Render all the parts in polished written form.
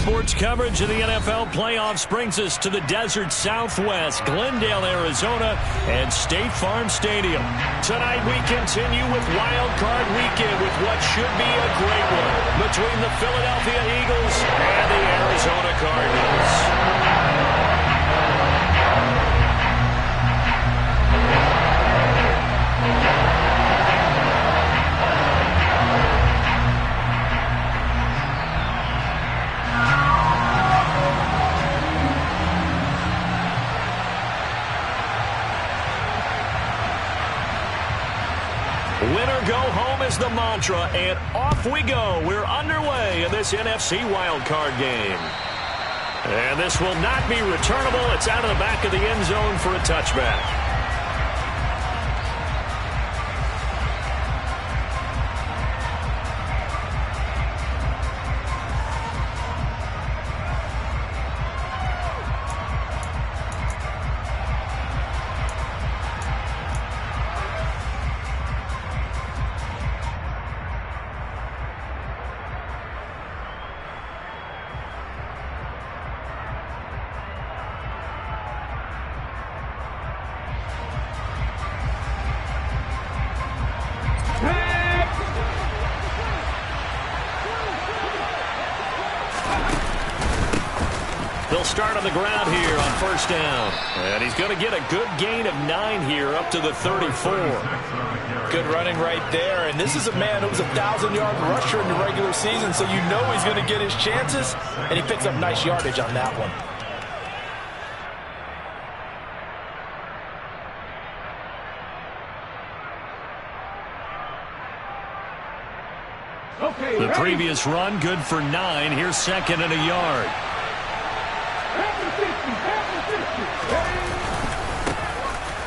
Sports coverage of the NFL playoffs brings us to the desert Southwest, Glendale, Arizona, and State Farm Stadium. Tonight we continue with Wild Card Weekend with what should be a great one between the Philadelphia Eagles and the Arizona Cardinals. Winner go home is the mantra, and off we go. We're underway in this NFC wildcard game. And this will not be returnable. It's out of the back of the end zone for a touchback. They'll start on the ground here on first down. And he's going to get a good gain of 9 here up to the 34. Good running right there. And this is a man who was a 1,000-yard rusher in the regular season, so you know he's going to get his chances. And he picks up nice yardage on that one. The previous run, good for 9. Here's second and a yard.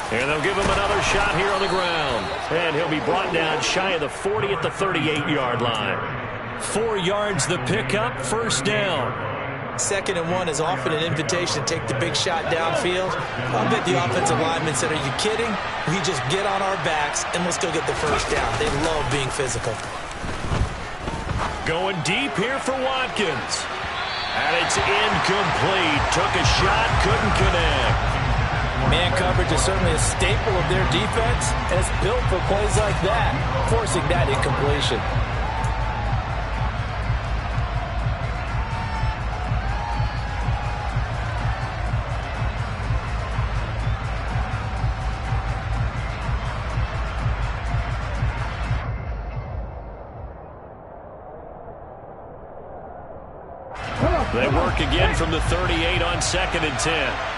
And they'll give him another shot here on the ground. And he'll be brought down shy of the 40 at the 38-yard line. 4 yards the pickup, first down. 2nd and 1 is often an invitation to take the big shot downfield. I'll bet the offensive lineman said, are you kidding? We just get on our backs and we'll still get the first down. They love being physical. Going deep here for Watkins. And it's incomplete. Took a shot, couldn't connect. Man coverage is certainly a staple of their defense, and it's built for plays like that, forcing that incompletion. They work again from the 38 on 2nd and 10.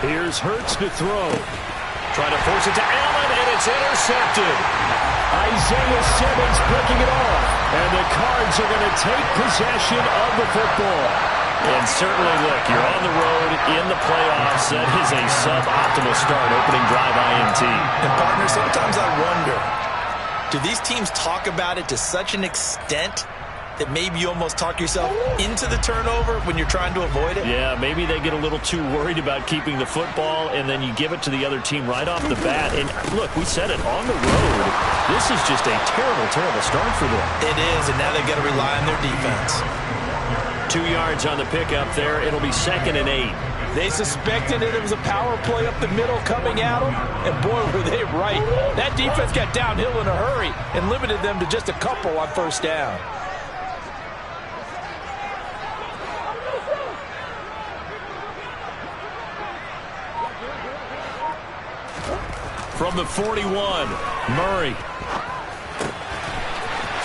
Here's Hurts to throw. Trying to force it to Allen, and it's intercepted. Isaiah Simmons picking it off. And the Cards are going to take possession of the football. And certainly, look, you're on the road in the playoffs. That is a suboptimal start, opening drive INT. And, partner, sometimes I wonder, do these teams talk about it to such an extent that maybe you almost talk yourself into the turnover when you're trying to avoid it? Yeah, maybe they get a little too worried about keeping the football, and then you give it to the other team right off the bat. And look, we said it, on the road, this is just a terrible, terrible start for them. It is, and now they've got to rely on their defense. 2 yards on the pickup there. It'll be 2nd and 8. They suspected it was a power play up the middle coming at them, and boy, were they right. That defense got downhill in a hurry and limited them to just a couple on first down. From the 41, Murray.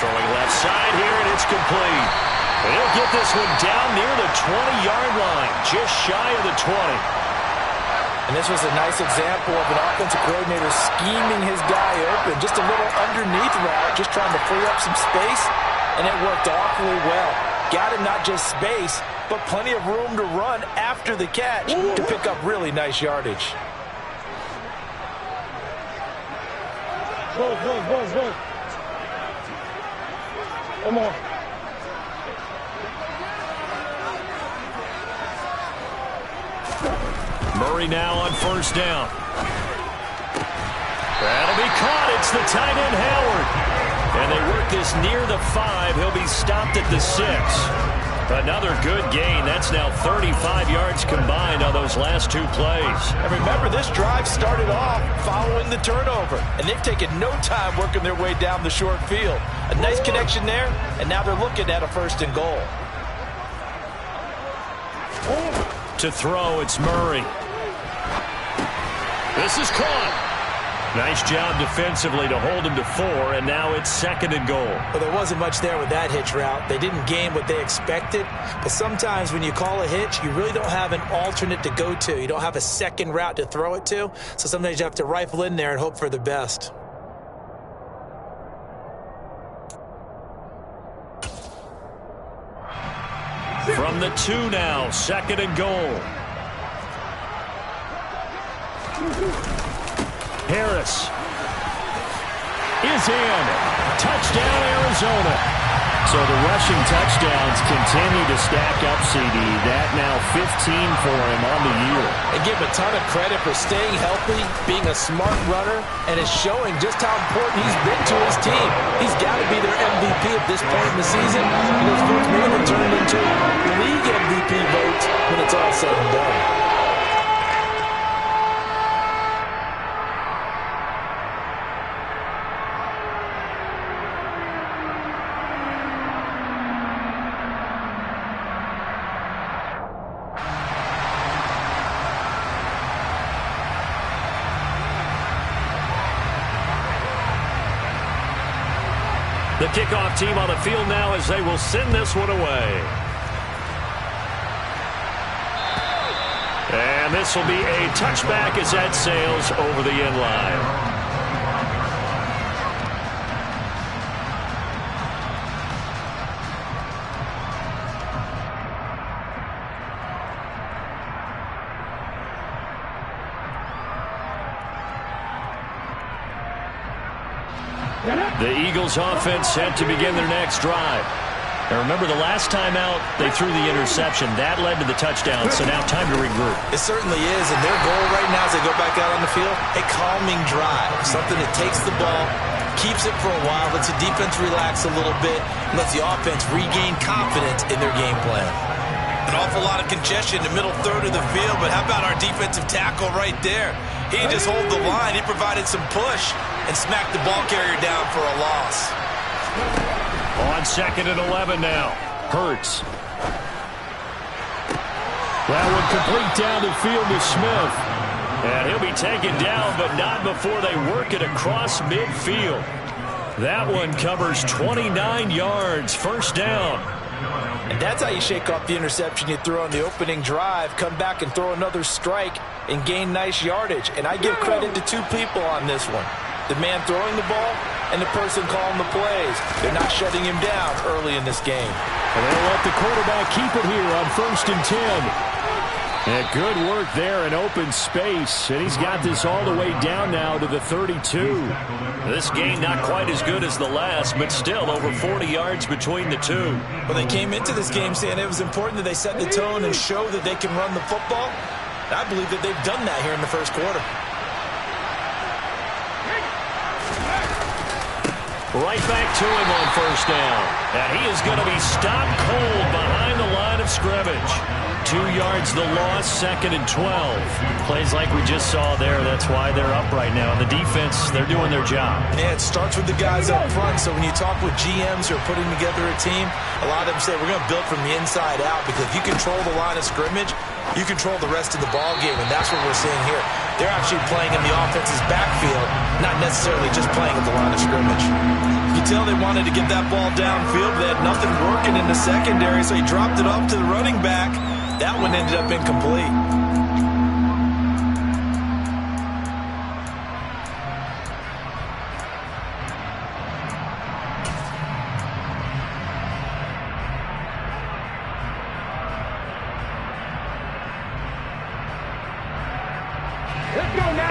Throwing left side here, and it's complete. And he'll get this one down near the 20-yard line, just shy of the 20. And this was a nice example of an offensive coordinator scheming his guy open. Just a little underneath route, just trying to free up some space, and it worked awfully well. Got him not just space, but plenty of room to run after the catch to pick up really nice yardage. Go. Come on. Murray now on first down. That'll be caught. It's the tight end, Howard. And they work this near the 5. He'll be stopped at the 6. Another good gain. That's now 35 yards combined on those last 2 plays. And remember, this drive started off following the turnover, and they've taken no time working their way down the short field. A nice connection there, and now they're looking at a 1st and goal. To throw, it's Murray. This is caught. Nice job defensively to hold him to 4, and now it's 2nd and goal. Well, there wasn't much there with that hitch route. They didn't gain what they expected, but sometimes when you call a hitch, you really don't have an alternate to go to. You don't have a second route to throw it to, so sometimes you have to rifle in there and hope for the best. From the 2 now, 2nd and goal. Harris is in. Touchdown, Arizona. So the rushing touchdowns continue to stack up, CD. That now 15 for him on the year. And give him a ton of credit for staying healthy, being a smart runner, and is showing just how important he's been to his team. He's got to be their MVP at this point in the season. And those votes may have turned into league MVP votes when it's all said and done. The kickoff team on the field now as they will send this one away. And this will be a touchback as that sails over the end line. The Eagles offense set to begin their next drive. And remember, the last time out, they threw the interception. That led to the touchdown, so now time to regroup. It certainly is, and their goal right now as they go back out on the field, a calming drive, something that takes the ball, keeps it for a while, lets the defense relax a little bit, and lets the offense regain confidence in their game plan. An awful lot of congestion in the middle third of the field, but how about our defensive tackle right there? He didn't just hold the line, he provided some push and smacked the ball carrier down for a loss. On 2nd and 11 now. Hurts. That one complete down the field to Smith. And he'll be taken down, but not before they work it across midfield. That one covers 29 yards. 1st down. And that's how you shake off the interception you threw on the opening drive, come back and throw another strike and gain nice yardage. And I give credit to 2 people on this one. The man throwing the ball and the person calling the plays. They're not shutting him down early in this game. And they'll let the quarterback keep it here on 1st and 10. And good work there in open space. And he's got this all the way down now to the 32. This game not quite as good as the last, but still over 40 yards between the 2. Well, they came into this game saying it was important that they set the tone and show that they can run the football. And I believe that they've done that here in the 1st quarter. Right back to him on 1st down. And he is going to be stopped cold behind the line of scrimmage. 2 yards the loss, 2nd and 12. Plays like we just saw there. That's why they're up right now. And the defense, they're doing their job. Yeah, it starts with the guys up front. So when you talk with GMs who are putting together a team, a lot of them say we're going to build from the inside out, because if you control the line of scrimmage, you control the rest of the ball game, and that's what we're seeing here. They're actually playing in the offense's backfield, not necessarily just playing at the line of scrimmage. You tell they wanted to get that ball downfield. They had nothing working in the secondary, so he dropped it off to the running back. That one ended up incomplete.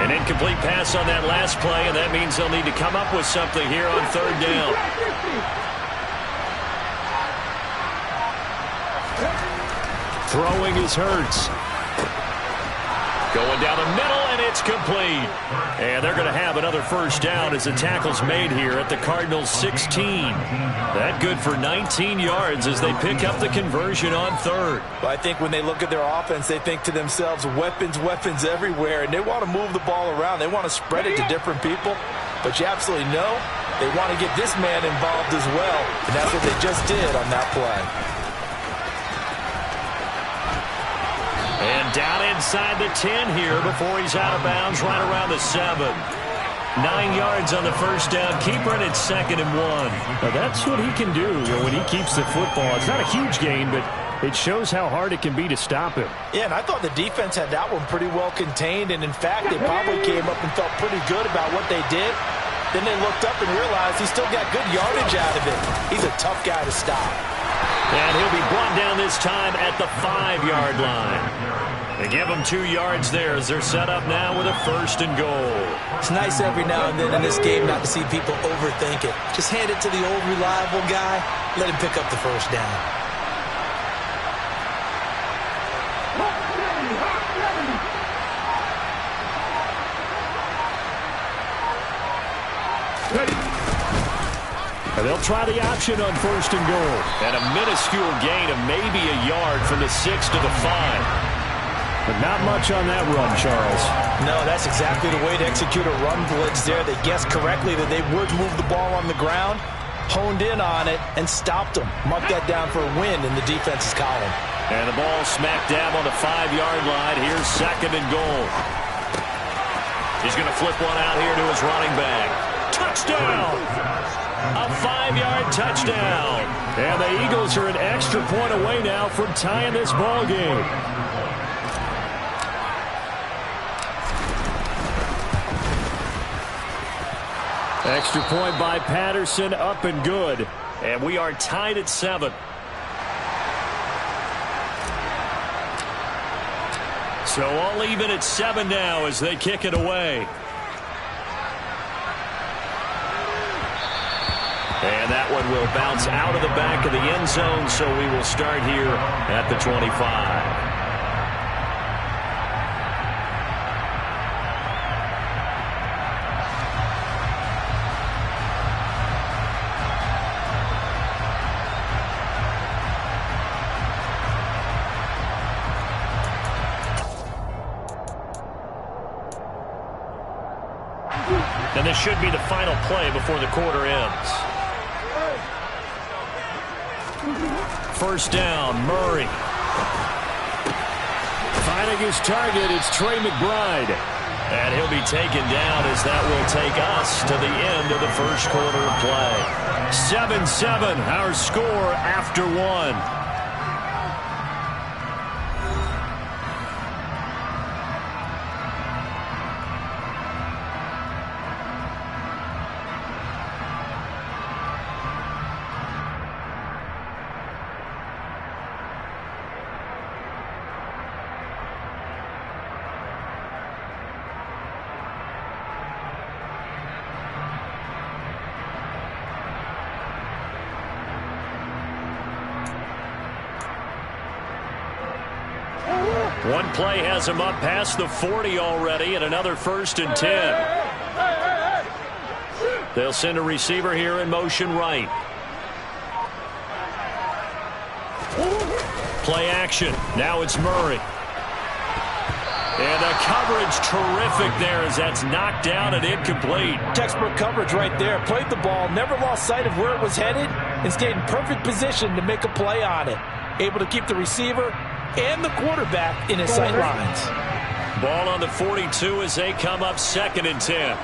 An incomplete pass on that last play, and that means they'll need to come up with something here on 3rd down. Throwing is Hurts. Going down the middle, and it's complete. And they're going to have another first down as the tackle's made here at the Cardinals' 16. That good for 19 yards as they pick up the conversion on third. Well, I think when they look at their offense, they think to themselves, weapons, weapons everywhere, and they want to move the ball around. They want to spread it to different people. But you absolutely know they want to get this man involved as well, and that's what they just did on that play. And down inside the 10 here before he's out of bounds right around the 7. 9 yards on the first down. Keeper, and it's 2nd and 1. Now that's what he can do when he keeps the football. It's not a huge gain, but it shows how hard it can be to stop him. Yeah, and I thought the defense had that one pretty well contained, and in fact, they probably came up and felt pretty good about what they did. Then they looked up and realized he still got good yardage out of it. He's a tough guy to stop. And he'll be brought down this time at the 5-yard line. They give him 2 yards there as they're set up now with a 1st and goal. It's nice every now and then in this game not to see people overthink it. Just hand it to the old reliable guy. Let him pick up the first down. And they'll try the option on 1st and goal. And a minuscule gain of maybe a yard from the 6 to the 5. But not much on that run, Charles. No, that's exactly the way to execute a run blitz there. They guessed correctly that they would move the ball on the ground, honed in on it, and stopped them. Mark that down for a win in the defense's column. And the ball smack dab on the 5-yard line. Here's 2nd and goal. He's going to flip one out here to his running back. Touchdown! A 5-yard touchdown. And the Eagles are an extra point away now from tying this ball game. Extra point by Patterson, up and good. And we are tied at 7. So all even at 7 now as they kick it away. And that one will bounce out of the back of the end zone, so we will start here at the 25. And this should be the final play before the quarter ends. 1st down, Murray. Finding his target, it's Trey McBride. And he'll be taken down as that will take us to the end of the first quarter of play. 7-7, our score after 1. One play has him up past the 40 already, and another 1st and 10. They'll send a receiver here in motion right. Play action. Now it's Murray. And the coverage terrific there as that's knocked down and incomplete. Textbook coverage right there. Played the ball, never lost sight of where it was headed, and stayed in perfect position to make a play on it. Able to keep the receiver and the quarterback in his sight lines. Ball on the 42 as they come up 2nd and 10.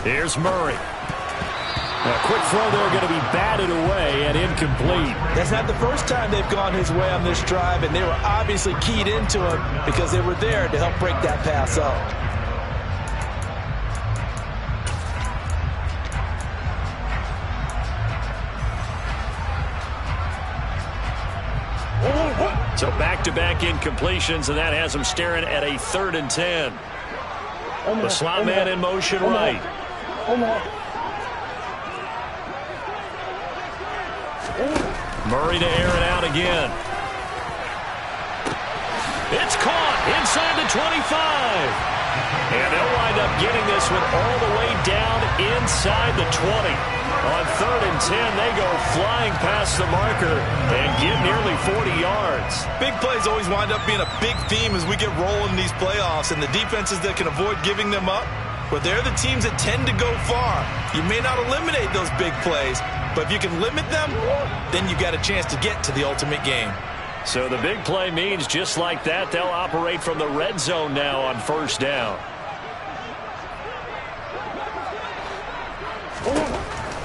Here's Murray. A quick throw there going to be batted away and incomplete. That's not the first time they've gone his way on this drive, and they were obviously keyed into him because they were there to help break that pass up. So back-to-back incompletions, and that has them staring at a 3rd and 10. The slot man in motion right. Murray to air it out again. It's caught inside the 25. And they'll wind up getting this one all the way down inside the 20. On 3rd and 10, they go flying past the marker and get nearly 40 yards. Big plays always wind up being a big theme as we get rolling in these playoffs, and the defenses that can avoid giving them up, but they're the teams that tend to go far. You may not eliminate those big plays, but if you can limit them, then you got a chance to get to the ultimate game. So the big play means just like that, they'll operate from the red zone now on 1st down.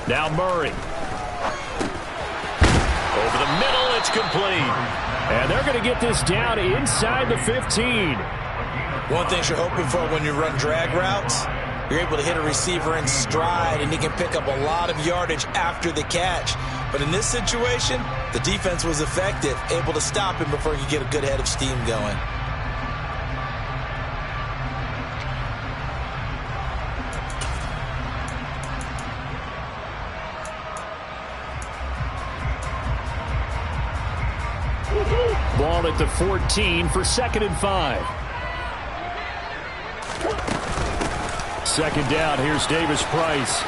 Now Murray. Over the middle, it's complete. And they're going to get this down inside the 15. One thing you're hoping for when you run drag routes, you're able to hit a receiver in stride, and he can pick up a lot of yardage after the catch. But in this situation, the defense was effective, able to stop him before he could get a good head of steam going. Ball at the 14 for 2nd and 5. 2nd down, here's Davis Price.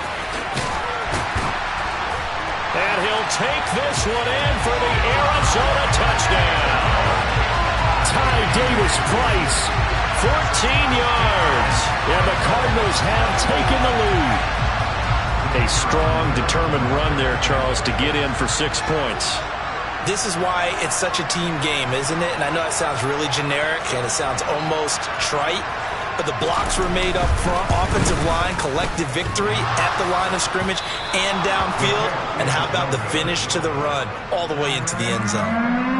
And he'll take this one in for the Arizona touchdown. Ty Davis Price, 14 yards. And the Cardinals have taken the lead. A strong, determined run there, Charles, to get in for 6 points. This is why it's such a team game, isn't it? And I know it sounds really generic and it sounds almost trite, but the blocks were made up front, offensive line, collective victory at the line of scrimmage and downfield. And how about the finish to the run all the way into the end zone?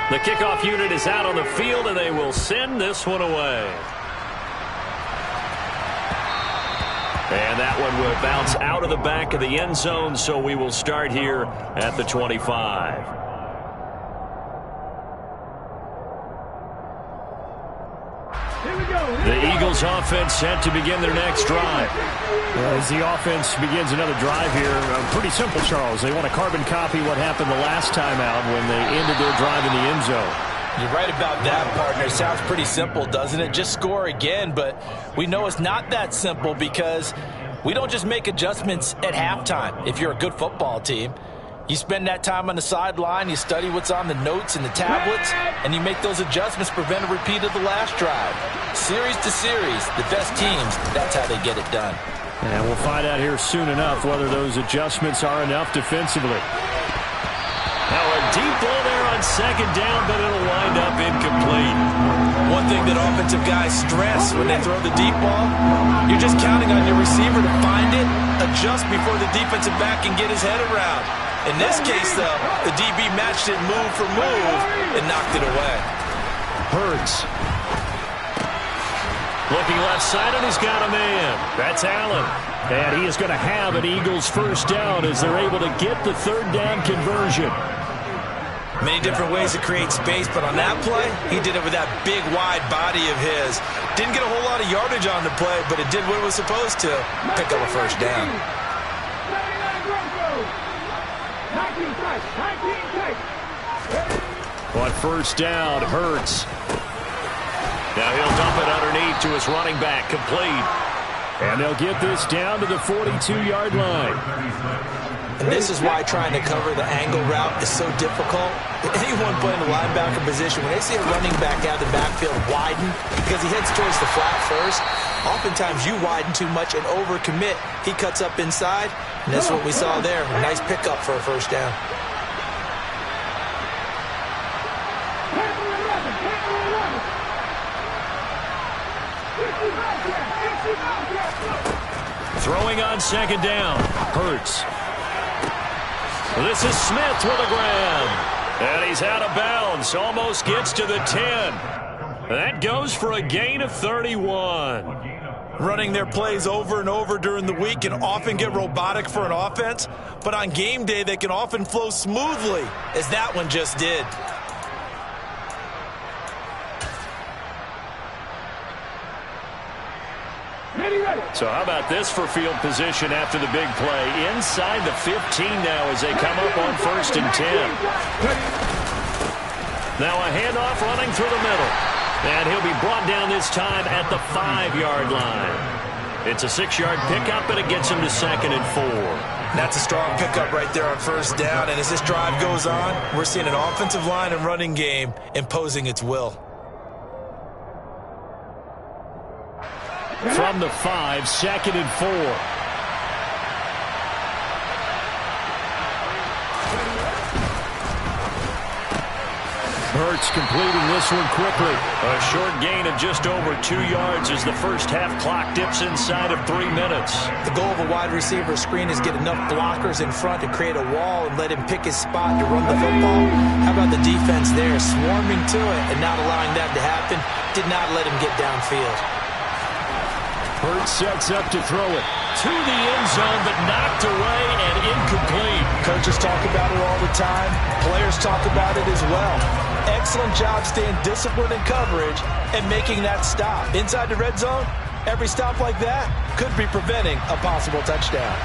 The kickoff unit is out on the field, and they will send this one away. And that one will bounce out of the back of the end zone, so we will start here at the 25. The Eagles offense set to begin their next drive. As the offense begins another drive here, pretty simple, Charles. They want to carbon copy what happened the last time out when they ended their drive in the end zone. You're right about that, partner. It sounds pretty simple, doesn't it? Just score again, but we know it's not that simple because we don't just make adjustments at halftime if you're a good football team. You spend that time on the sideline, you study what's on the notes and the tablets, and you make those adjustments, prevent a repeat of the last drive. Series to series, the best teams, that's how they get it done. And we'll find out here soon enough whether those adjustments are enough defensively. Now a deep ball there on 2nd down, but it'll wind up incomplete. One thing that offensive guys stress when they throw the deep ball, you're just counting on your receiver to find it, adjust before the defensive back can get his head around. In this case, though, the DB matched it move for move and knocked it away. Hurts. Looking left side, and he's got a man. That's Allen. And he is going to have an Eagles 1st down as they're able to get the 3rd down conversion. Many different ways to create space, but on that play, he did it with that big, wide body of his. Didn't get a whole lot of yardage on the play, but it did what it was supposed to, pick up a 1st down. On 1st down, Hurts. Now he'll dump it underneath to his running back, complete. And they'll get this down to the 42-yard line. And this is why trying to cover the angle route is so difficult. Anyone playing the linebacker position, when they see a running back out of the backfield widen because he heads towards the flat first, oftentimes you widen too much and overcommit. He cuts up inside, and that's what we saw there. Nice pickup for a 1st down. Throwing on 2nd down. Hurts. This is Smith with a grab. And he's out of bounds. Almost gets to the 10. That goes for a gain of 31. Running their plays over and over during the week can often get robotic for an offense, but on game day they can often flow smoothly, as that one just did. So how about this for field position after the big play? Inside the 15 now as they come up on 1st and 10. Now a handoff running through the middle. And he'll be brought down this time at the 5-yard line. It's a 6-yard pickup, and it gets him to 2nd and 4. That's a strong pickup right there on 1st down. And as this drive goes on, we're seeing an offensive line and running game imposing its will. From the 5, 2nd and 4. Hurts completing this one quickly. A short gain of just over 2 yards as the first half clock dips inside of 3 minutes. The goal of a wide receiver screen is get enough blockers in front to create a wall and let him pick his spot to run the football. How about the defense there, swarming to it and not allowing that to happen? Did not let him get downfield. Hurts sets up to throw it to the end zone, but knocked away and incomplete. Coaches talk about it all the time. Players talk about it as well. Excellent job staying disciplined in coverage and making that stop. Inside the red zone, every stop like that could be preventing a possible touchdown.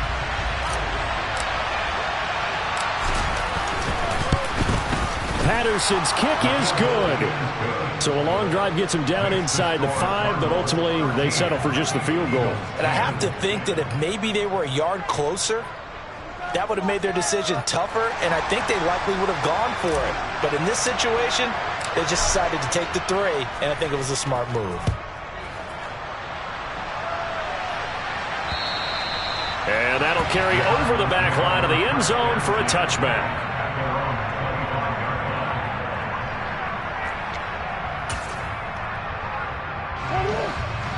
Patterson's kick is good. So a long drive gets him down inside the 5, but ultimately they settle for just the field goal. And I have to think that if maybe they were a yard closer, that would have made their decision tougher, and I think they likely would have gone for it. But in this situation, they just decided to take the 3, and I think it was a smart move. And that'll carry over the back line of the end zone for a touchback.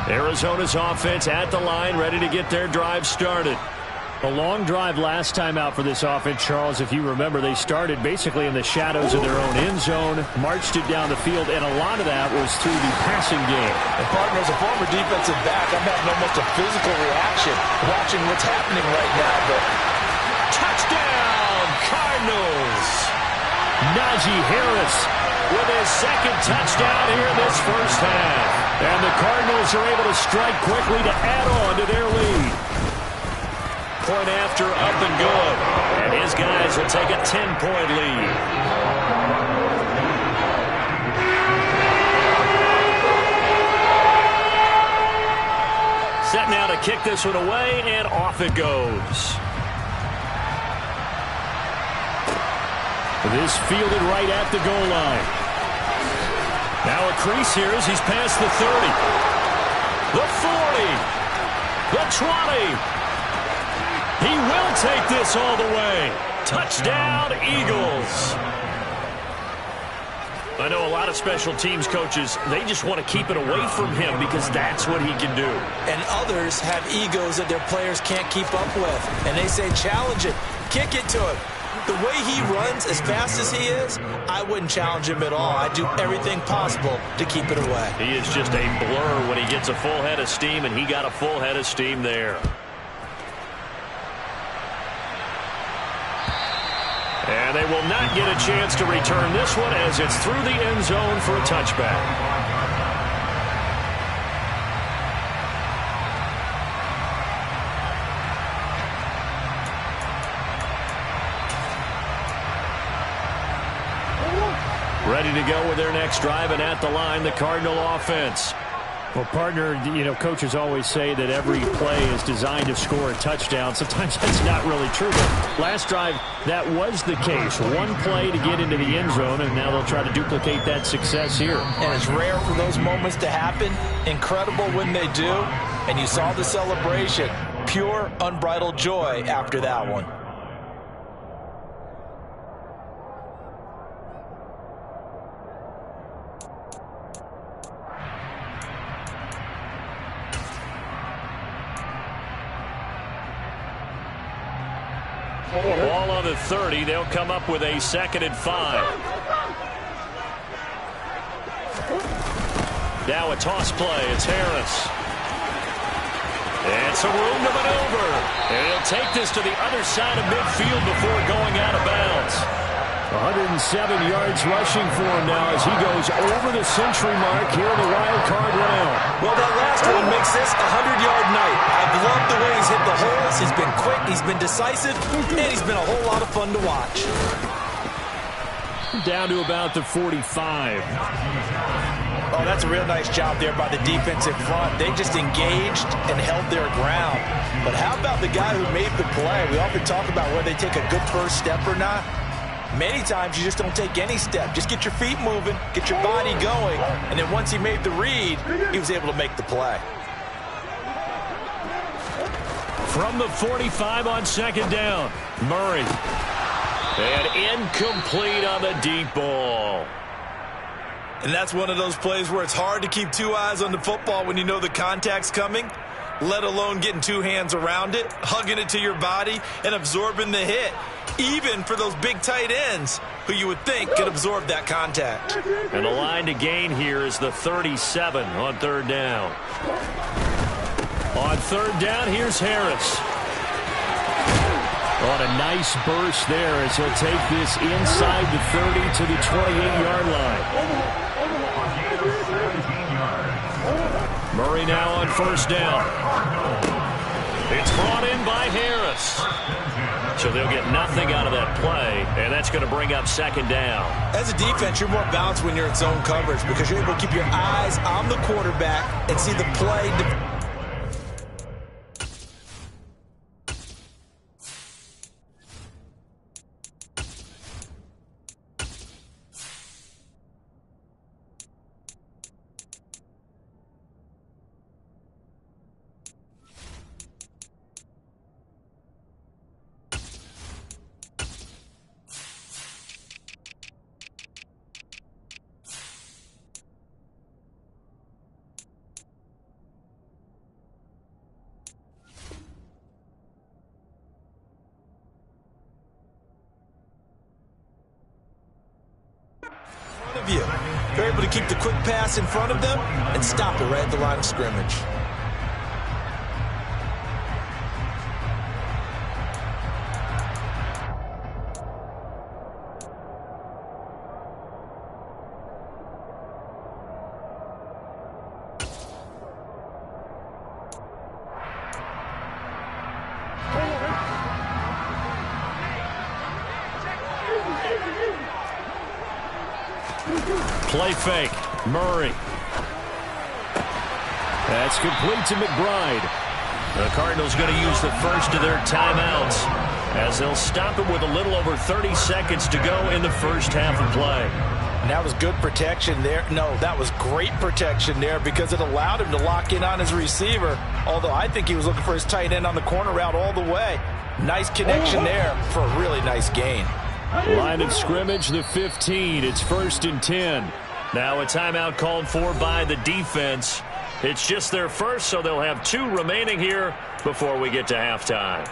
Arizona's offense at the line, ready to get their drive started. A long drive last time out for this offense, Charles. If you remember, they started basically in the shadows of their own end zone, marched it down the field, and a lot of that was through the passing game. And partner, as a former defensive back, I'm having almost a physical reaction watching what's happening right now. But touchdown, Cardinals! Najee Harris with his 2nd touchdown here in this first half. And the Cardinals are able to strike quickly to add on to their lead. Point after, up and good. And his guys will take a 10-point lead. Set now to kick this one away, and off it goes. This fielded right at the goal line. Now a crease here as he's past the 30. The 40. The 20. He will take this all the way. Touchdown, Eagles. I know a lot of special teams coaches, they just want to keep it away from him because that's what he can do. And others have egos that their players can't keep up with. And they say, challenge it. Kick it to him. The way he runs as fast as he is, I wouldn't challenge him at all. I'd do everything possible to keep it away. He is just a blur when he gets a full head of steam, and he got a full head of steam there. And they will not get a chance to return this one as it's through the end zone for a touchback. Ready to go with their next drive, and at the line, the Cardinal offense. Well, partner, you know, coaches always say that every play is designed to score a touchdown. Sometimes that's not really true, but last drive, that was the case. One play to get into the end zone, and now they'll try to duplicate that success here. And it's rare for those moments to happen. Incredible when they do. And you saw the celebration. Pure, unbridled joy after that one. Ball on the 30. They'll come up with a 2nd and 5. Now a toss play. It's Harris. And some room to maneuver. And he'll take this to the other side of midfield before going out of bounds. 107 yards rushing for him now as he goes over the century mark here in the wild card round. Well, that last one makes this a 100-yard night. I've loved the way he's hit the holes. He's been quick, he's been decisive, and he's been a whole lot of fun to watch. Down to about the 45. Oh, that's a real nice job there by the defensive front. They just engaged and held their ground. But how about the guy who made the play? We often talk about whether they take a good first step or not. Many times you just don't take any step. Just get your feet moving, get your body going, and then once he made the read, he was able to make the play. From the 45 on second down, Murray. And incomplete on the deep ball. And that's one of those plays where it's hard to keep two eyes on the football when you know the contact's coming, let alone getting two hands around it, hugging it to your body, and absorbing the hit, even for those big tight ends who you would think could absorb that contact. And the line to gain here is the 37 on third down. On third down, here's Harris. On a nice burst there as he'll take this inside the 30 to the 28-yard line. Murray now on first down. It's brought in by Harris. So they'll get nothing out of that play, and that's going to bring up second down. As a defense, you're more balanced when you're in zone coverage because you're able to keep your eyes on the quarterback and see the play. You. They're able to keep the quick pass in front of them and stop it right at the line of scrimmage. Play fake. Murray. That's complete to McBride. The Cardinals going to use the first of their timeouts as they'll stop it with a little over 30 seconds to go in the first half of play. And that was good protection there. No, that was great protection there because it allowed him to lock in on his receiver, although I think he was looking for his tight end on the corner route all the way. Nice connection there for a really nice gain. Line of scrimmage, the 15. It's 1st and 10. Now a timeout called for by the defense. It's just their first, so they'll have 2 remaining here before we get to halftime.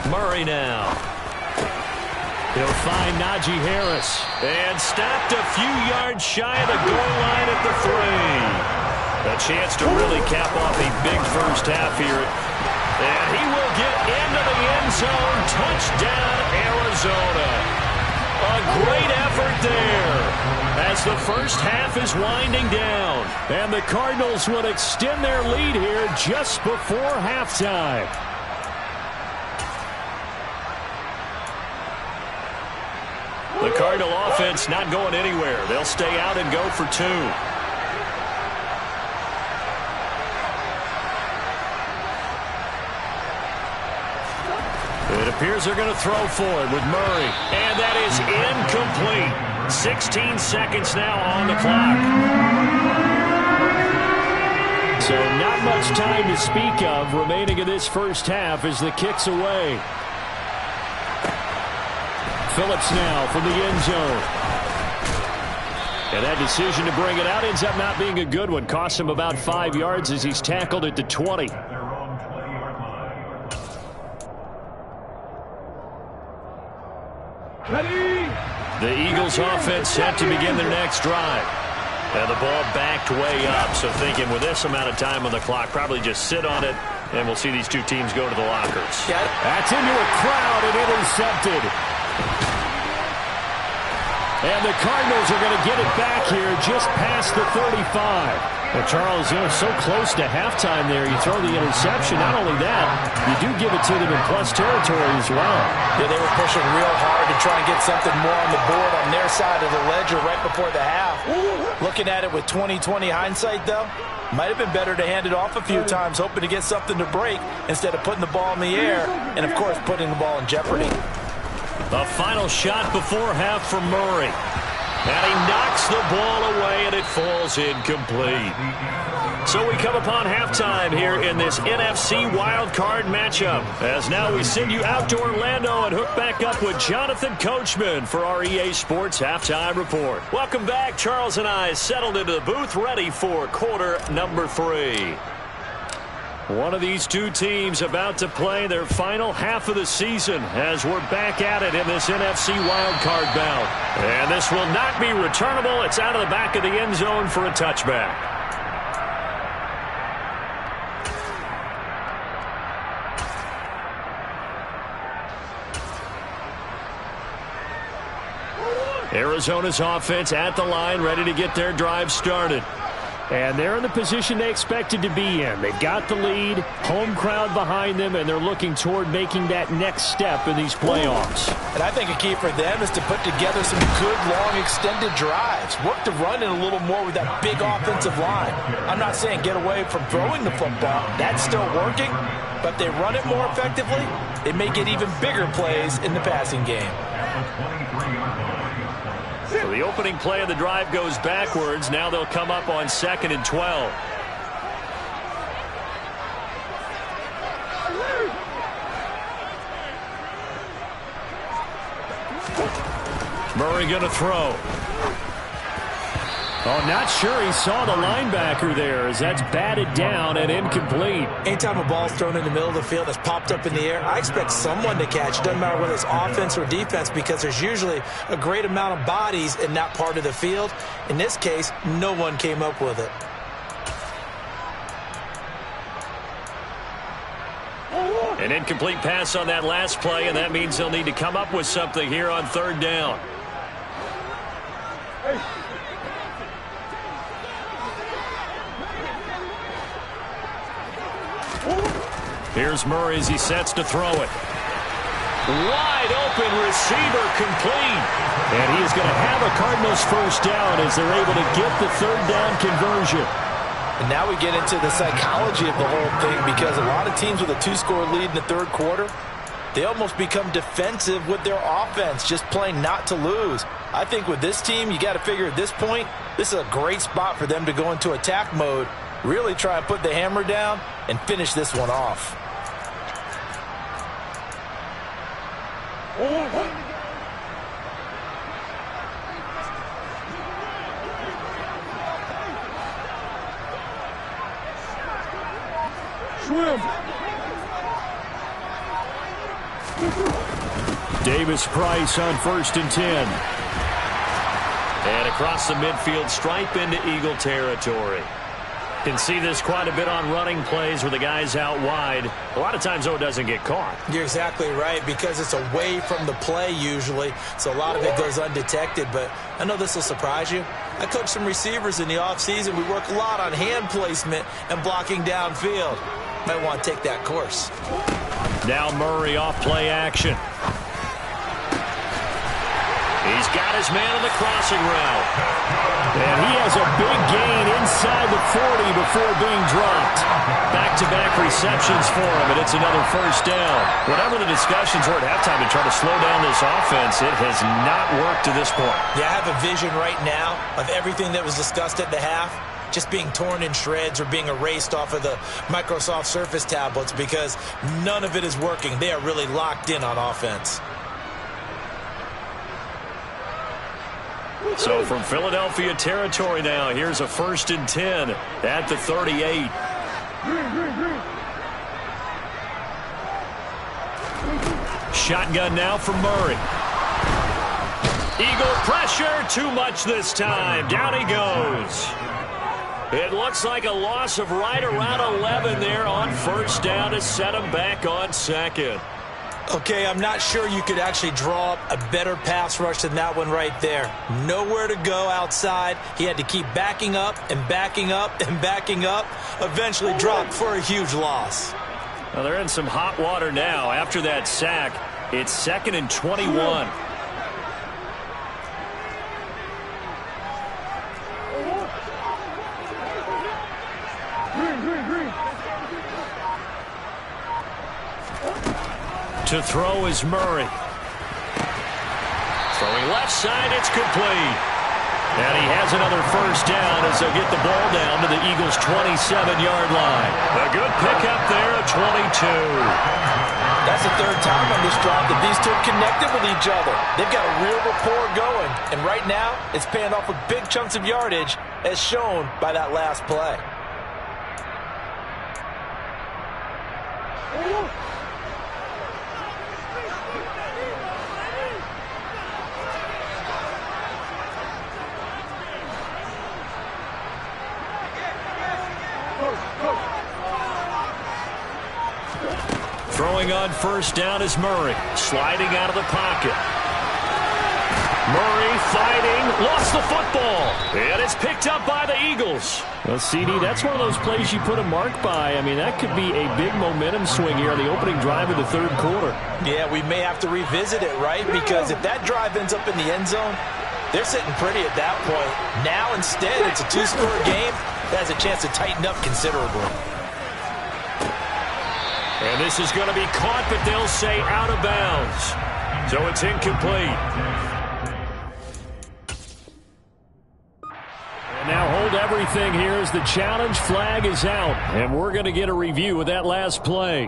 Murray now. He'll find Najee Harris. And stopped a few yards shy of the goal line at the 3. A chance to really cap off a big first half here. And he will get into the end zone. Touchdown, Arizona. A great effort there as the first half is winding down. And the Cardinals will extend their lead here just before halftime. The Cardinal offense not going anywhere. They'll stay out and go for 2. It appears they're going to throw for it with Murray. And that is incomplete. 16 seconds now on the clock. So not much time to speak of remaining in this first half as the kick's away. Phillips now from the end zone. And that decision to bring it out ends up not being a good one. Cost him about 5 yards as he's tackled at the 20. The Eagles offense set to begin their next drive. And the ball backed way up, so thinking with this amount of time on the clock, probably just sit on it, and we'll see these two teams go to the lockers. Yeah. That's into a crowd and intercepted. And the Cardinals are going to get it back here just past the 35. Well, Charles, they're so close to halftime there. You throw the interception. Not only that, you do give it to them in plus territory as well. Yeah, they were pushing real hard to try and get something more on the board on their side of the ledger right before the half. Looking at it with 20/20 hindsight, though, might have been better to hand it off a few times, hoping to get something to break instead of putting the ball in the air and, of course, putting the ball in jeopardy. A final shot before half for Murray. And he knocks the ball away, and it falls incomplete. So we come upon halftime here in this NFC wildcard matchup. As now we send you out to Orlando and hook back up with Jonathan Coachman for our EA Sports Halftime Report. Welcome back. Charles and I settled into the booth, ready for quarter number 3. One of these two teams about to play their final half of the season as we're back at it in this NFC wildcard bout. And this will not be returnable. It's out of the back of the end zone for a touchback. Arizona's offense at the line, ready to get their drive started. And they're in the position they expected to be in. They've got the lead, home crowd behind them, and they're looking toward making that next step in these playoffs. And I think a key for them is to put together some good, long, extended drives. Work the run in a little more with that big offensive line. I'm not saying get away from throwing the football. That's still working. But they run it more effectively, they may get even bigger plays in the passing game. So the opening play of the drive goes backwards. Now they'll come up on 2nd and 12. Murray going to throw. Oh, not sure he saw the linebacker there as that's batted down and incomplete. Anytime a ball's thrown in the middle of the field that's popped up in the air, I expect someone to catch. It doesn't matter whether it's offense or defense because there's usually a great amount of bodies in that part of the field. In this case, no one came up with it. An incomplete pass on that last play, and that means they'll need to come up with something here on 3rd down. Here's Murray as he sets to throw it. Wide open receiver complete. And he is going to have a Cardinals first down as they're able to get the 3rd down conversion. And now we get into the psychology of the whole thing because a lot of teams with a 2-score lead in the 3rd quarter, they almost become defensive with their offense, just playing not to lose. I think with this team, you got to figure at this point, this is a great spot for them to go into attack mode, really try and put the hammer down and finish this one off. Swim. Davis-Price on 1st and 10. And across the midfield stripe into Eagle territory. Can see this quite a bit on running plays where the guy's out wide. A lot of times, though, it doesn't get caught. You're exactly right because it's away from the play usually, so a lot of it goes undetected. But I know this will surprise you. I coach some receivers in the offseason. We work a lot on hand placement and blocking downfield. Might want to take that course. Now Murray off play action. He's got his man on the crossing route. And he has a big gain inside the 40 before being dropped. Back-to-back receptions for him, and it's another first down. Whatever the discussions were at halftime to try to slow down this offense, it has not worked to this point. Yeah, I have a vision right now of everything that was discussed at the half just being torn in shreds or being erased off of the Microsoft Surface tablets because none of it is working. They are really locked in on offense. So from Philadelphia territory now, here's a 1st and 10 at the 38. Shotgun now from Murray. Eagle pressure, too much this time. Down he goes. It looks like a loss of right around 11 there on 1st down to set him back on 2nd. Okay, I'm not sure you could actually draw up a better pass rush than that one right there. Nowhere to go outside. He had to keep backing up and backing up and backing up. Eventually dropped for a huge loss. Well, they're in some hot water now. After that sack, it's 2nd and 21. To throw is Murray. Throwing left side, it's complete. And he has another 1st down as they'll get the ball down to the Eagles' 27-yard line. A good pickup there of 22. That's the 3rd time on this drive that these two have connected with each other. They've got a real rapport going. And right now, it's paying off with big chunks of yardage, as shown by that last play. Throwing on 1st down is Murray, sliding out of the pocket. Murray fighting, lost the football, and it's picked up by the Eagles. Well, CD, that's one of those plays you put a mark by. I mean, that could be a big momentum swing here on the opening drive of the 3rd quarter. Yeah, we may have to revisit it, right? Because if that drive ends up in the end zone, they're sitting pretty at that point. Now, instead, it's a 2-score game that has a chance to tighten up considerably. And this is going to be caught, but they'll say out of bounds. So it's incomplete. And now hold everything here as the challenge flag is out. And we're going to get a review of that last play.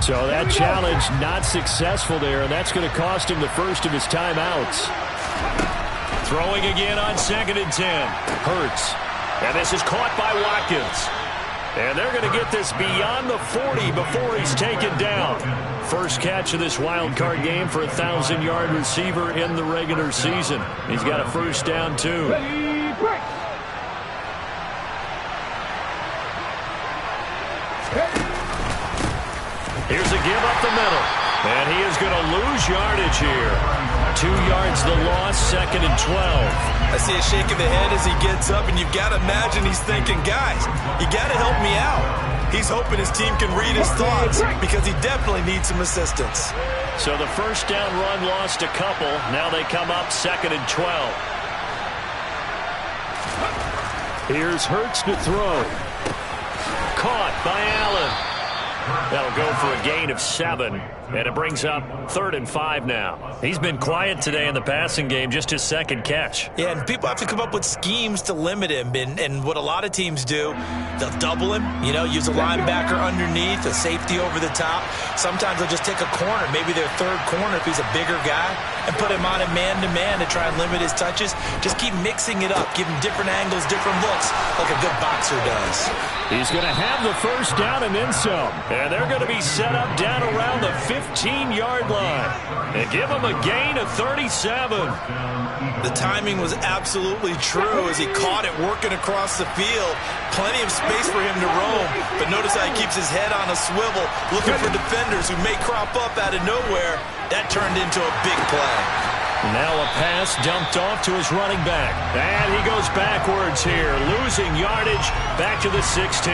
So that challenge not successful there, and that's going to cost him the first of his timeouts. Throwing again on 2nd and 10. Hurts. And this is caught by Watkins. And they're going to get this beyond the 40 before he's taken down. First catch of this wild card game for a 1,000-yard receiver in the regular season. He's got a 1st down, too. Here's a give up the middle. And he is going to lose yardage here. 2 yards the loss, 2nd and 12. I see a shake of the head as he gets up, and you've got to imagine he's thinking, guys, you got to help me out. He's hoping his team can read his thoughts because he definitely needs some assistance. So the 1st down run lost a couple. Now they come up 2nd and 12. Here's Hurts to throw. Caught by Allen. That'll go for a gain of 7. And it brings up 3rd and 5 now. He's been quiet today in the passing game, just his 2nd catch. Yeah, and people have to come up with schemes to limit him. And what a lot of teams do, they'll double him, use a linebacker underneath, a safety over the top. Sometimes they'll just take a corner, maybe their 3rd corner if he's a bigger guy, and put him on a man-to-man to try and limit his touches. Just keep mixing it up, give him different angles, different looks, like a good boxer does. He's going to have the 1st down and then some. And they're going to be set up down around the 15-yard line. And give him a gain of 37. The timing was absolutely true as he caught it working across the field. Plenty of space for him to roam. But notice how he keeps his head on a swivel, looking for defenders who may crop up out of nowhere. That turned into a big play. Now a pass dumped off to his running back. And he goes backwards here, losing yardage back to the 16.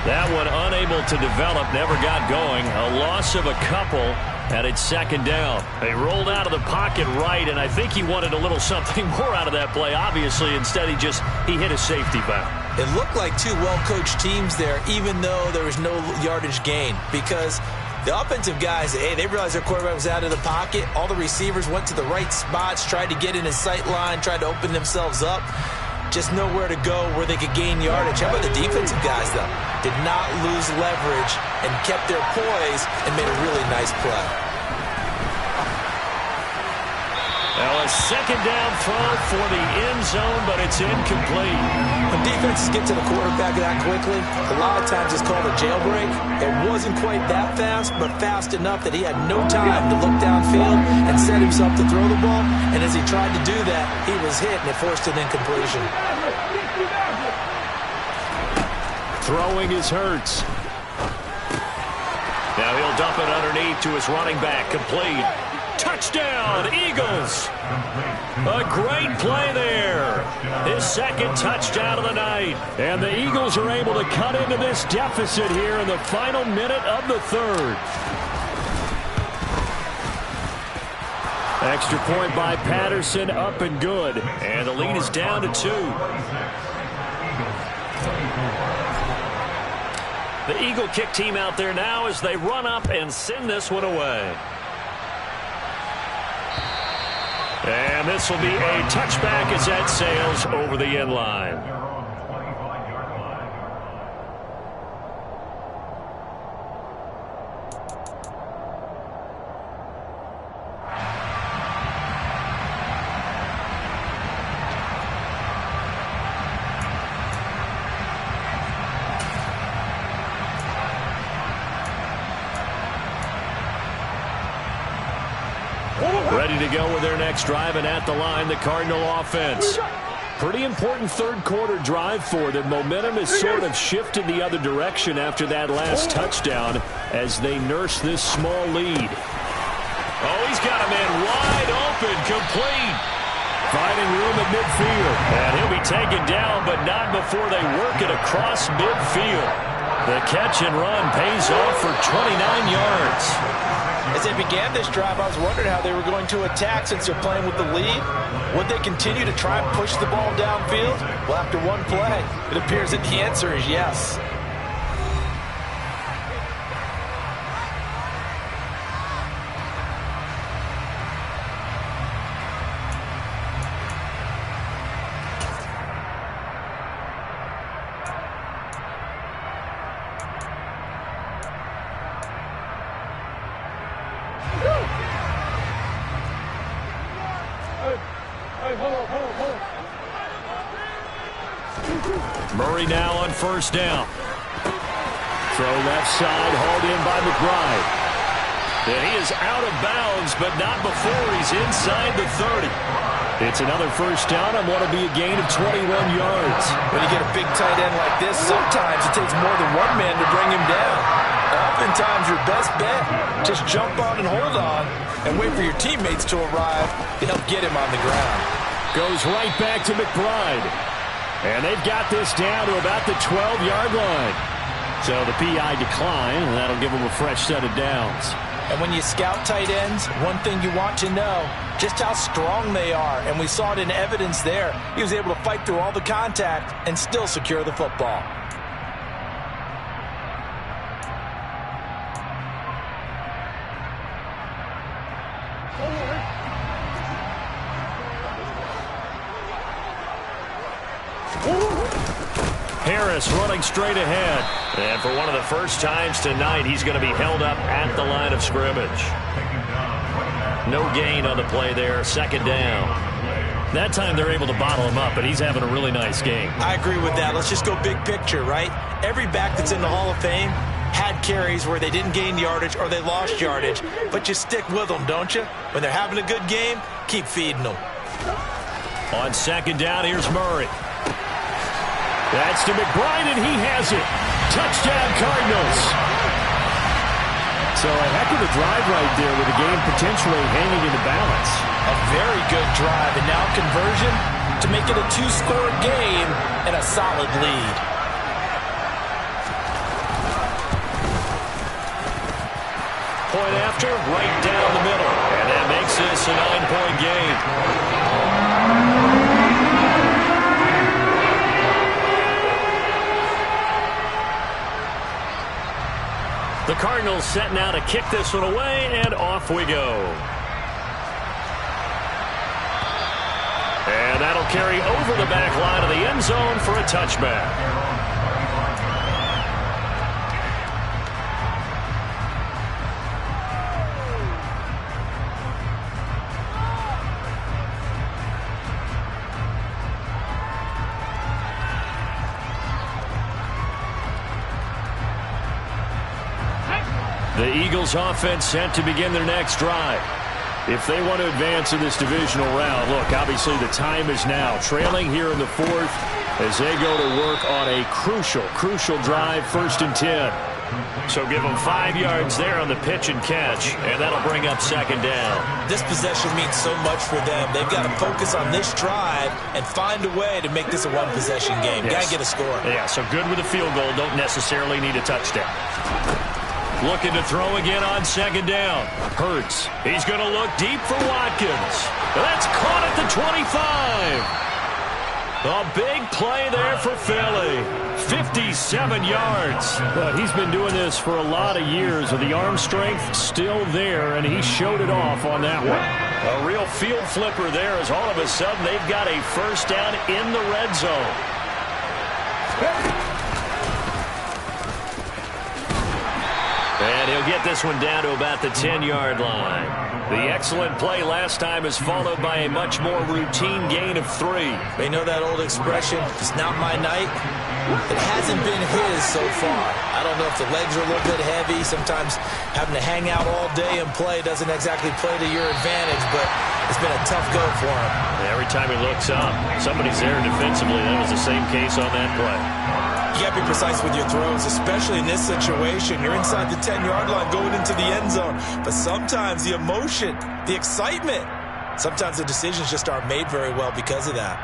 That one unable to develop, never got going. A loss of a couple, and it's 2nd down. They rolled out of the pocket right, and I think he wanted a little something more out of that play, obviously. Instead, he hit a safety foul. It looked like two well-coached teams there, even though there was no yardage gain, because the offensive guys, they realized their quarterback was out of the pocket. All the receivers went to the right spots, tried to get in his sight line, tried to open themselves up. just nowhere to go where they could gain yardage. How about the defensive guys, though? Did not lose leverage and kept their poise and made a really nice play. Now a second down throw for the end zone, but it's incomplete. When defenses get to the quarterback that quickly, a lot of times it's called a jailbreak. It wasn't quite that fast, but fast enough that he had no time to look downfield and set himself to throw the ball. And as he tried to do that, he was hit, and it forced an incompletion. Throwing is Hurts. Now he'll dump it underneath to his running back, complete. Touchdown, Eagles! A great play there. His second touchdown of the night. And the Eagles are able to cut into this deficit here in the final minute of the third. Extra point by Patterson, up and good. And the lead is down to 2. The Eagle kick team out there now as they run up and send this one away. And this will be a touchback as that sails over the end line. Ready to go with their next drive, and at the line, the Cardinal offense. Pretty important third quarter drive for them. Momentum has sort of shifted the other direction after that last touchdown as they nurse this small lead. Oh, he's got a man wide open, complete. Finding room at midfield. And he'll be taken down, but not before they work it across midfield. The catch and run pays off for 29 yards. As they began this drive, I was wondering how they were going to attack since they're playing with the lead. Would they continue to try and push the ball downfield? Well, after one play, it appears that the answer is yes. Murray now on first down. Throw left side, hauled in by McBride. And he is out of bounds, but not before he's inside the 30. It's another first down on what will be a gain of 21 yards. When you get a big tight end like this, sometimes it takes more than one man to bring him down. Oftentimes, your best bet, just jump on and hold on and wait for your teammates to arrive to help get him on the ground. Goes right back to McBride. And they've got this down to about the 12-yard line. So the PI decline, and that'll give them a fresh set of downs. And when you scout tight ends, one thing you want to know, just how strong they are. And we saw it in evidence there. He was able to fight through all the contact and still secure the football. Harris running straight ahead. And for one of the first times tonight, he's going to be held up at the line of scrimmage. No gain on the play there. Second down. That time they're able to bottle him up, but he's having a really nice game. I agree with that. Let's just go big picture, right? Every back that's in the Hall of Fame had carries where they didn't gain yardage or they lost yardage, but you stick with them, don't you? When they're having a good game, keep feeding them. On second down, here's Murray. That's to McBride, and he has it. Touchdown, Cardinals. So a heck of a drive right there with the game potentially hanging in the balance. A very good drive, and now conversion to make it a two-score game and a solid lead. Point after, right down the middle. And that makes this a 9-point game. The Cardinals set now to kick this one away, and off we go. And that'll carry over the back line of the end zone for a touchback. The Eagles offense set to begin their next drive. If they want to advance in this divisional round, look, obviously the time is now. Trailing here in the fourth as they go to work on a crucial drive, 1st and 10. So give them 5 yards there on the pitch and catch, and that'll bring up 2nd down. This possession means so much for them. They've got to focus on this drive and find a way to make this a one-possession game. Yes. Got to get a score. Yeah, so good with a field goal. Don't necessarily need a touchdown. Looking to throw again on 2nd down. Hurts. He's going to look deep for Watkins. That's caught at the 25. A big play there for Philly. 57 yards. But he's been doing this for a lot of years with the arm strength still there, and he showed it off on that one. A real field flipper there as all of a sudden they've got a 1st down in the red zone. And he'll get this one down to about the 10-yard line. The excellent play last time is followed by a much more routine gain of 3. They know that old expression, it's not my night. It hasn't been his so far. I don't know if the legs are a little bit heavy. Sometimes having to hang out all day and play doesn't exactly play to your advantage, but it's been a tough go for him. Every time he looks up, somebody's there defensively. That was the same case on that play. You got to be precise with your throws, especially in this situation. You're inside the 10-yard line going into the end zone. But sometimes the emotion, the excitement, sometimes the decisions just aren't made very well because of that.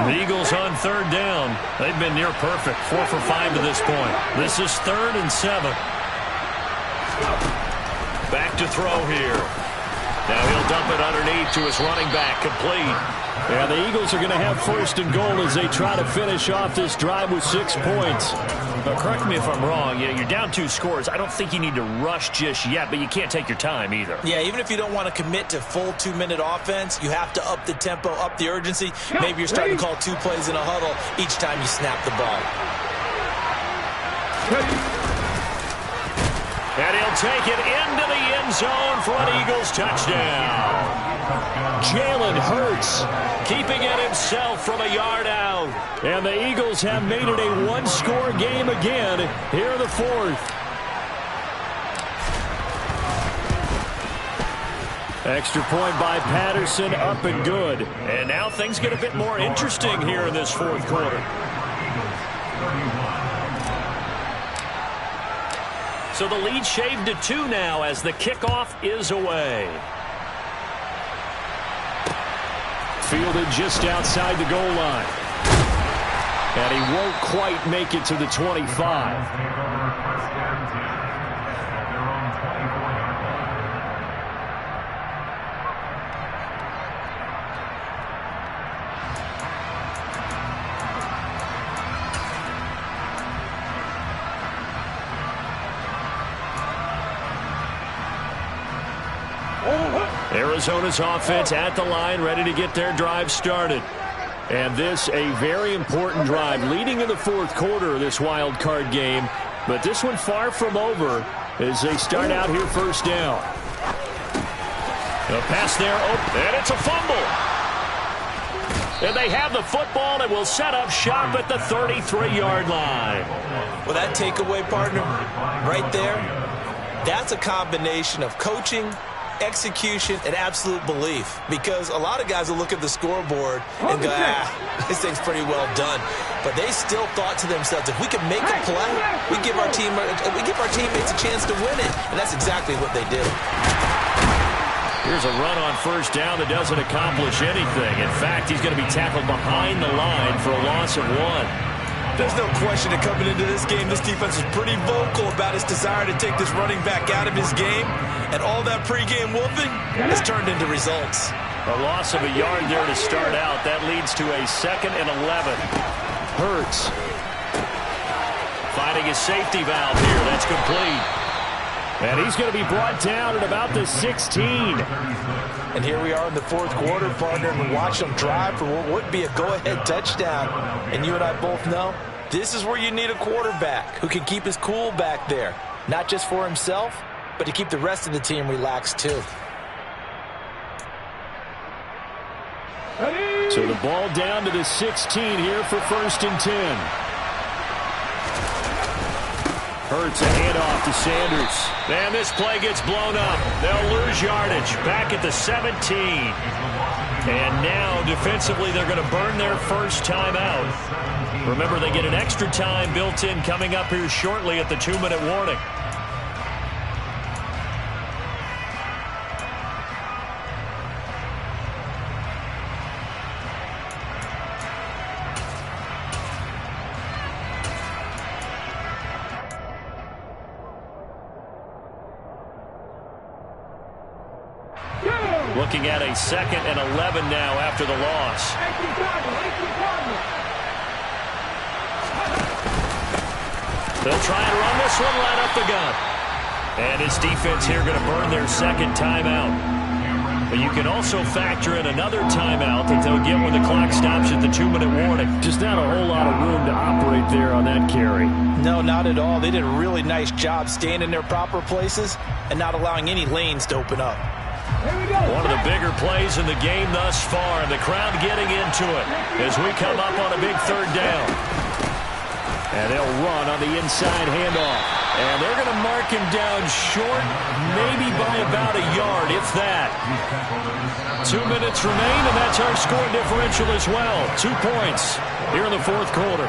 The Eagles on 3rd down. They've been near perfect. 4 for 5 to this point. This is 3rd and 7. Back to throw here. Now he'll dump it underneath to his running back. Complete. Yeah, the Eagles are going to have 1st and goal as they try to finish off this drive with 6 points. Now, correct me if I'm wrong. You're down 2 scores. I don't think you need to rush just yet, but you can't take your time either. Yeah, even if you don't want to commit to full 2-minute offense, you have to up the tempo, up the urgency. Maybe you're starting to call 2 plays in a huddle each time you snap the ball. And he'll take it into the end zone for an Eagles touchdown. Jalen Hurts keeping it himself from a yard out. And the Eagles have made it a 1-score game again here in the 4th. Extra point by Patterson, up and good. And now things get a bit more interesting here in this 4th quarter. So the lead shaved to 2 now as the kickoff is away. Fielded just outside the goal line. And he won't quite make it to the 25. Arizona's offense at the line, ready to get their drive started. And this a very important drive leading in the 4th quarter of this wild card game. But this one far from over as they start out here 1st down. The pass there, and it's a fumble. And they have the football and will set up shop at the 33-yard line. Well, that takeaway, partner, right there, that's a combination of coaching, execution, and absolute belief, because a lot of guys will look at the scoreboard and go, this thing's pretty well done. But they still thought to themselves, if we can make a play, we give our teammates a chance to win it. And that's exactly what they did. Here's a run on 1st down that doesn't accomplish anything. In fact, he's going to be tackled behind the line for a loss of 1. There's no question that coming into this game, this defense is pretty vocal about its desire to take this running back out of his game. And all that pregame wolfing has turned into results. A loss of a yard there to start out. That leads to a 2nd and 11. Hurts finding his safety valve here. That's complete. And he's going to be brought down at about the 16. And here we are in the fourth quarter, partner, and watch them drive for what would be a go-ahead touchdown. And you and I both know this is where you need a quarterback who can keep his cool back there, not just for himself, but to keep the rest of the team relaxed too. So the ball down to the 16 here for 1st and 10. Hurts a handoff to Sanders. And this play gets blown up. They'll lose yardage. Back at the 17. And now, defensively, they're going to burn their first timeout. Remember, they get an extra time built in coming up here shortly at the 2-minute warning. Looking at a 2nd and 11 now after the loss. They'll try and run this one right up the gut. And his defense here going to burn their 2nd timeout. But you can also factor in another timeout that they'll get when the clock stops at the 2-minute warning. Just not a whole lot of room to operate there on that carry. No, not at all. They did a really nice job staying in their proper places and not allowing any lanes to open up. One of the bigger plays in the game thus far, and the crowd getting into it as we come up on a big 3rd down. And they'll run on the inside handoff. And they're going to mark him down short, maybe by about a yard, if that. 2 minutes remain, and that's our score differential as well. 2 points here in the fourth quarter.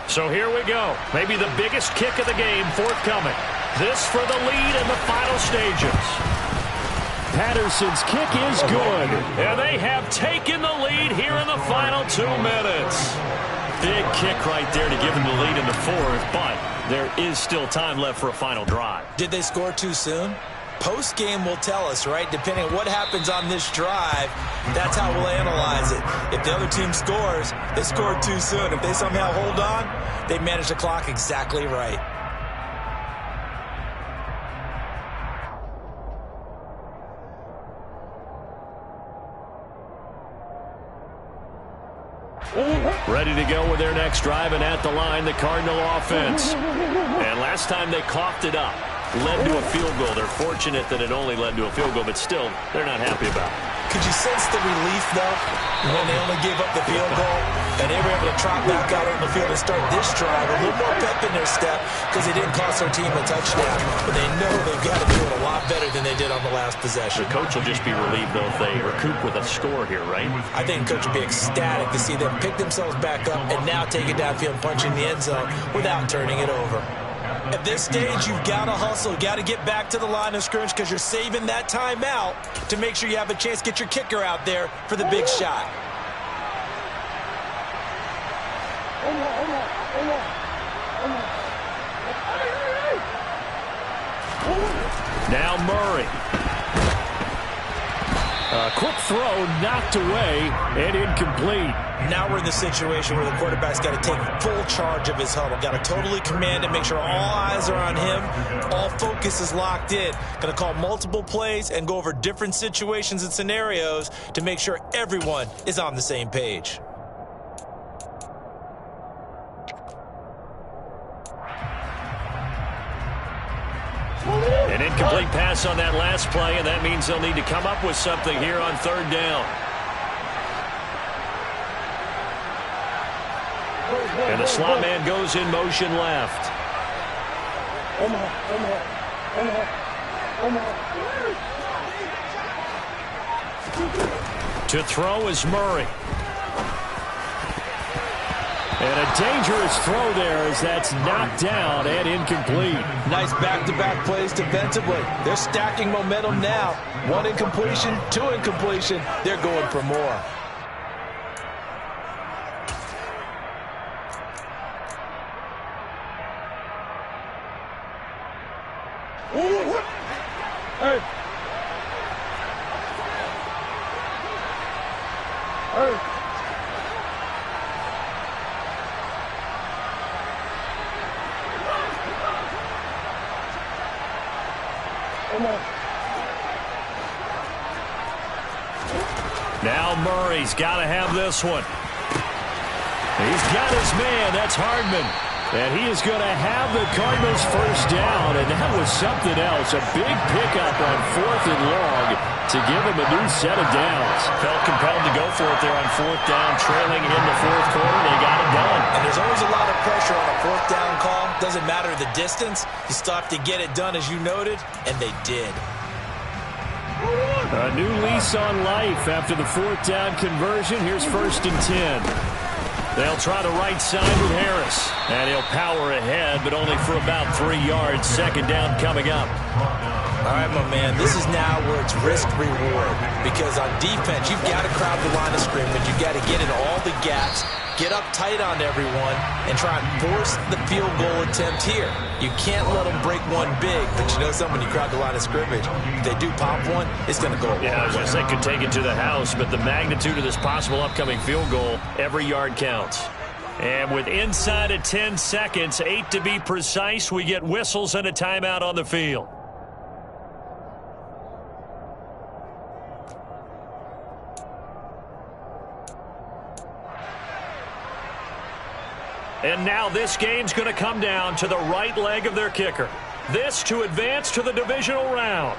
So here we go. Maybe the biggest kick of the game forthcoming. This for the lead in the final stages. Patterson's kick is good. And they have taken the lead here in the final 2 minutes. Big kick right there to give them the lead in the fourth, but there is still time left for a final drive. Did they score too soon? Post-game will tell us, right? Depending on what happens on this drive, that's how we'll analyze it. If the other team scores, they scored too soon. If they somehow hold on, they manage the clock exactly right. Ready to go with their next drive, and at the line, the Cardinal offense. And last time they coughed it up, led to a field goal. They're fortunate that it only led to a field goal, but still, they're not happy about it. Could you sense the relief, though, when they only gave up the field goal and they were able to trot back out on the field and start this drive? A little more pep in their step because they didn't cost their team a touchdown. But they know they've got to do it a lot better than they did on the last possession. The coach will just be relieved, though, if they recoup with a score here, right? I think the coach will be ecstatic to see them pick themselves back up and now take it downfield and punch in the end zone without turning it over. At this stage, you've got to hustle. You've got to get back to the line of scrimmage because you're saving that timeout to make sure you have a chance to get your kicker out there for the big shot. Now Murray. A quick throw knocked away and incomplete. Now we're in the situation where the quarterback's got to take full charge of his huddle. Got to totally command it, make sure all eyes are on him. All focus is locked in. Going to call multiple plays and go over different situations and scenarios to make sure everyone is on the same page. An incomplete pass on that last play, and that means they'll need to come up with something here on 3rd down. And the slot man goes in motion left. To throw is Murray. And a dangerous throw there as that's knocked down and incomplete. Nice back-to-back plays defensively. They're stacking momentum now. 1 incompletion, 2 incompletion. They're going for more. Hey. Come on. Now Murray's got to have this one. He's got his man. That's Hardman. And he is going to have the Cardinals first down, and that was something else. A big pickup on 4th and long to give him a new set of downs. Felt compelled to go for it there on 4th down, trailing in the 4th quarter. They got it done. And there's always a lot of pressure on a 4th down call. Doesn't matter the distance. You still have to get it done, as you noted, and they did. A new lease on life after the 4th down conversion. Here's 1st and 10. They'll try the right side with Harris. And he'll power ahead, but only for about 3 yards. 2nd down coming up. All right, my man, this is now where it's risk-reward. Because on defense, you've got to crowd the line of scrimmage. You've got to get in all the gaps, get up tight on everyone, and try and force the field goal attempt here. You can't let them break one big, but you know something, when you crowd the line of scrimmage, if they do pop one, it's going to go a Yeah, I was long going to say could take it to the house, but the magnitude of this possible upcoming field goal, every yard counts. And with inside of 10 seconds, 8 to be precise, we get whistles and a timeout on the field. And now this game's going to come down to the right leg of their kicker. This to advance to the divisional round.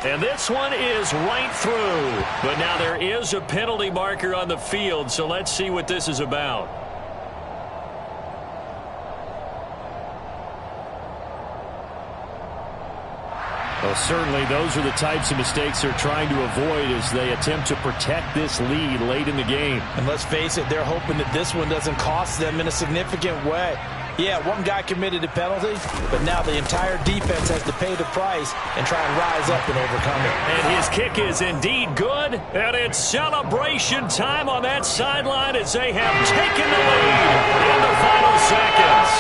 And this one is right through. But now there is a penalty marker on the field, so let's see what this is about. Well, certainly those are the types of mistakes they're trying to avoid as they attempt to protect this lead late in the game. And let's face it, they're hoping that this one doesn't cost them in a significant way. Yeah, one guy committed a penalty, but now the entire defense has to pay the price and try and rise up and overcome it. And his kick is indeed good, and it's celebration time on that sideline as they have taken the lead in the final seconds.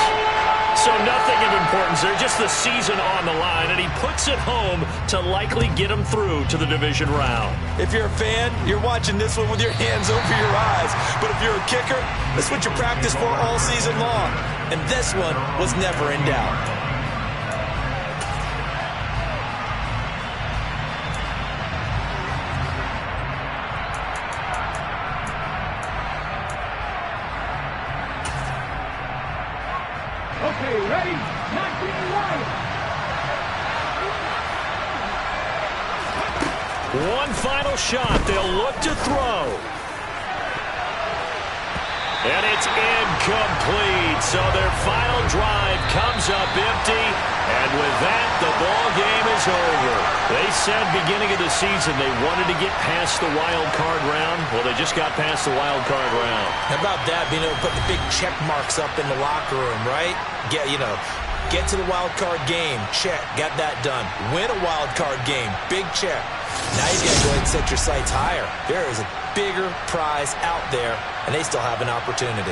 So nothing of importance there, just the season on the line, and he puts it home to likely get him through to the division round. If you're a fan, you're watching this one with your hands over your eyes. But if you're a kicker, that's what you practice for all season long. And this one was never in doubt. Okay, ready? Not being right. One final shot. They'll look to throw. And it's incomplete. So their final drive comes up empty. And with that, the ball game is over. They said beginning of the season they wanted to get past the wild card round. Well, they just got past the wild card round. How about that, being able to put the big check marks up in the locker room, right? Get to the wild card game. Check. Got that done. Win a wild card game. Big check. Now you got to go ahead and set your sights higher. There is a bigger prize out there, and they still have an opportunity.